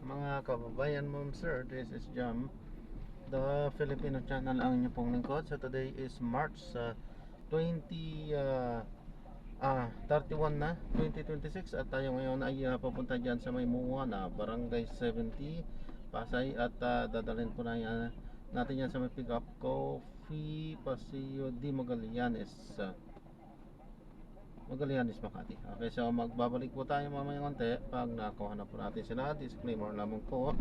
mga kababayan, ma'am sir, this is Jam, the Filipino channel ang inyong pong lingkod. So today is March 31 na 2026 at tayo ngayon ay papunta dyan sa may Muwana, Barangay 70, Pasay at dadalhin po na yan, natin yan sa may pick up Coffee Paseo de Magallanes, Makati. Okay, so magbabalik po tayo mamaya konti pag nakuha na po natin sila. Disclaimer lamang po,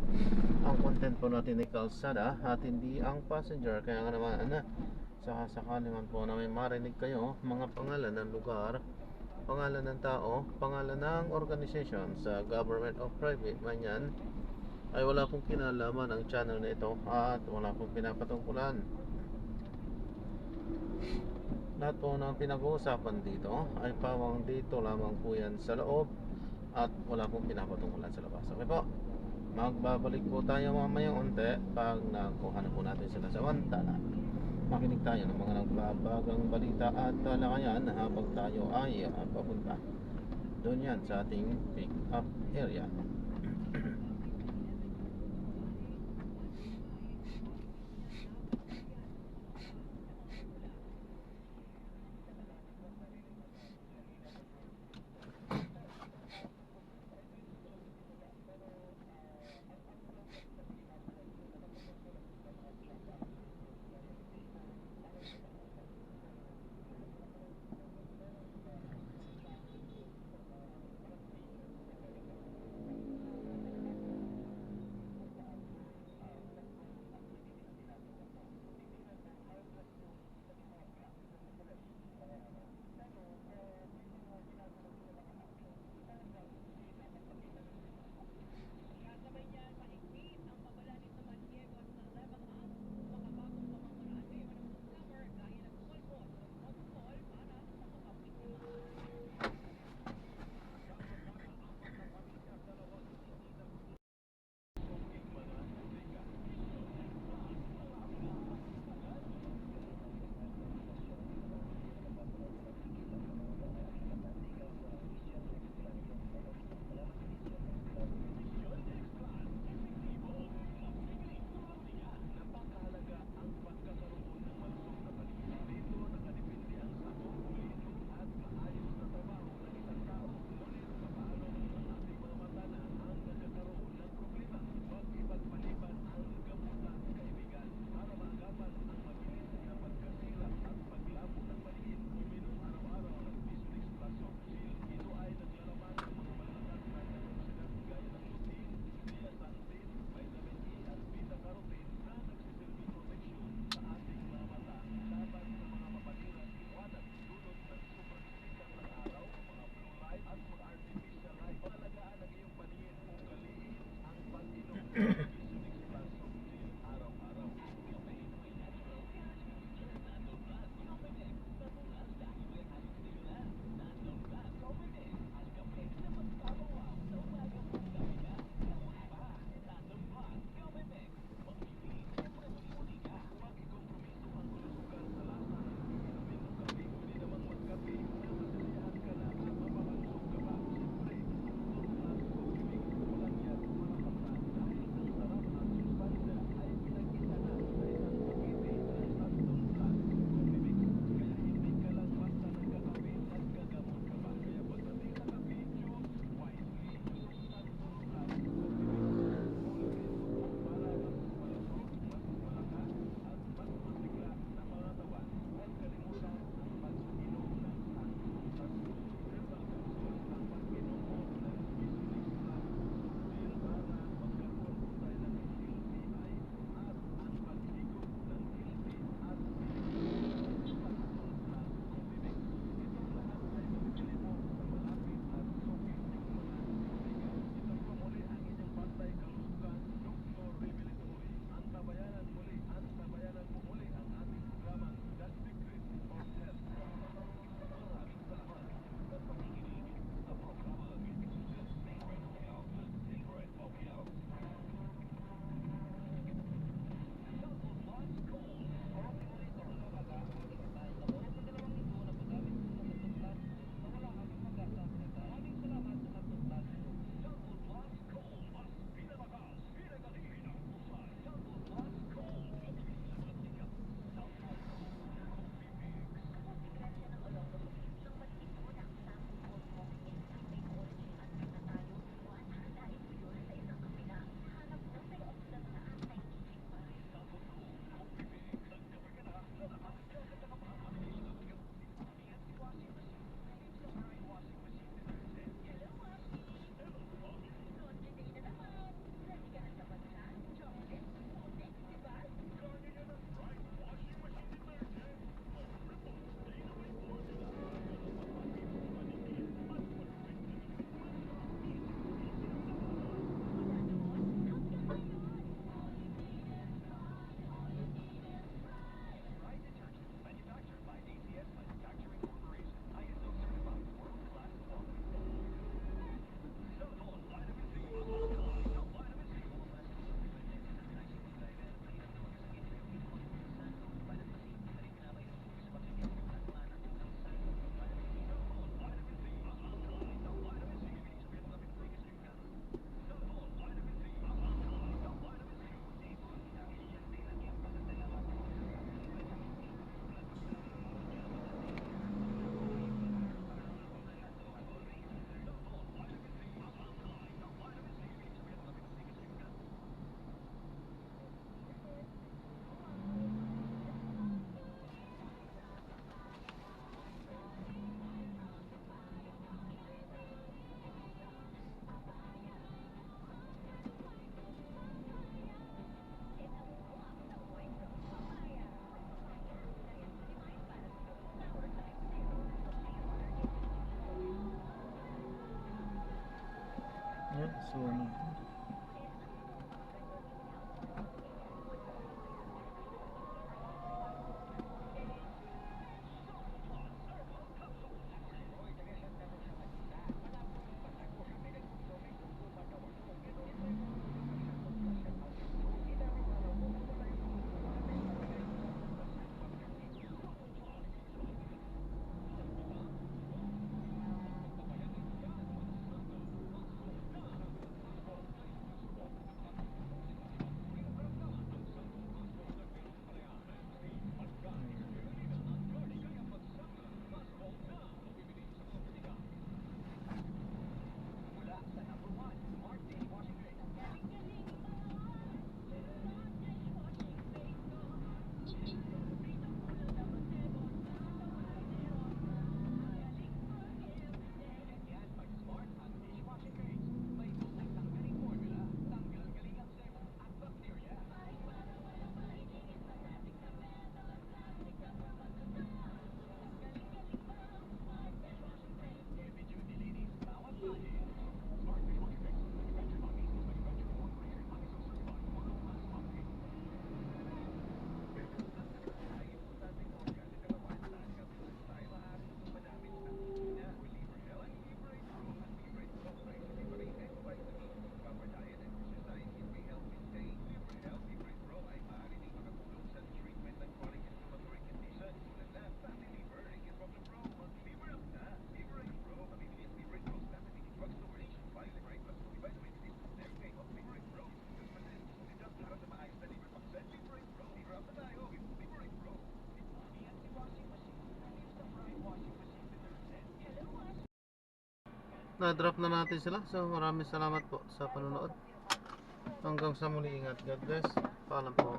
ang content po natin ay kalsada at hindi ang passenger. Kaya nga naman, sakasakali man po na may marinig kayo mga pangalan ng lugar, pangalan ng tao, pangalan ng organization sa government o private man yan, ay wala pong kinalaman ang channel na ito at wala pong pinapatungkulan. Lahat po ng pinag-uusapan dito ay pawang dito lamang po yan sa loob at wala pong pinapatungkulan sa labas. Okay po, magbabalik po tayo mamaya unti pag nakuha na po natin sila sa Wantala. Makinig tayo ng mga nagbabagang balita at talakayan habang tayo ay papunta doon yan sa ating pick up area. Na-drop na natin sila. So maraming salamat po sa panonood. Hanggang sa muli, ingat. God bless. Paalam po.